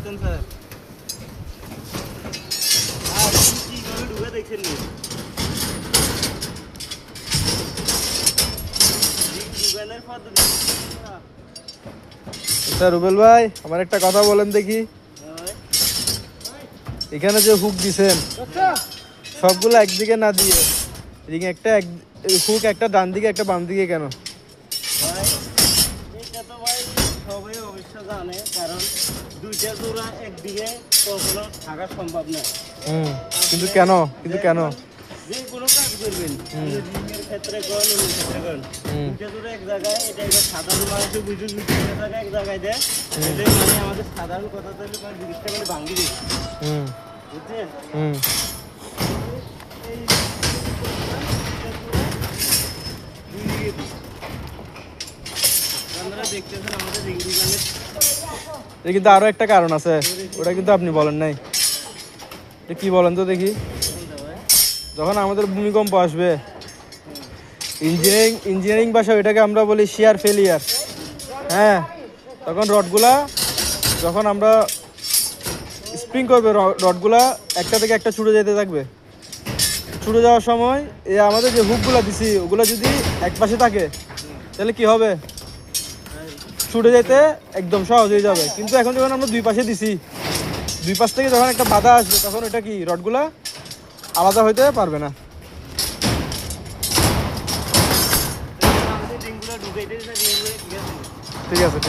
দেখতেন স্যার আর কিভাবে ঢুকে দেখছেন নি ঢুকানোর পদ্ধতি আচ্ছা রুবেল ভাই আমার একটা কথা বলেন দেখি এখানে যে হুক দিছেন সবগুলো একদিকে না দিয়ে রিং একটা হুক একটা ডান দিকে একটা বাম দিকে কেন ভাই এটা তো ভাই সবাই অবশ্য জানে কারণ দুইটা জোড়া একদিকে কখনো থাকা সম্ভব না কিন্তু কেন যে কোনো কাজ করবেন রিংয়ের ক্ষেত্রে করেন অন্য ক্ষেত্রে করেন দুইটা জোড়া এক জায়গায় এটা এবার সাধারণ মানুষের বুঝে দুইটা জায়গায় এক জায়গায় দেয় এটাই মানে আমাদের সাধারণ কথা থেকে মানে জিনিসটা মানে ভাঙি দিচ্ছে বুঝছেন আপনারা দেখতেছেন আমাদের রিং ডিজাইনের এর কিন্তু আরো একটা কারণ আছে ওটা কিন্তু আপনি বলেন নাই এটা কি বলেন তো দেখি যখন আমাদের ভূমিকম্প আসবে ইঞ্জিনিয়ারিং ভাষায় এটাকে আমরা বলি শিয়ার ফেলিয়ার হ্যাঁ তখন রডগুলা যখন আমরা স্প্রিং করবে রডগুলা একটা থেকে একটা ছুটে যেতে থাকবে ছুটে যাওয়ার সময় আমাদের যে হুকগুলা দিছি ওগুলো যদি এক পাশে থাকে তাহলে কি হবে ছুটে যেতে একদম সহজ হয়ে যাবে কিন্তু এখন যখন আমরা দুই পাশে দিছি দুই পাশ থেকে যখন একটা বাধা আসবে তখন এটা কি রডগুলা আলাদা হইতে পারবে না ঠিক আছে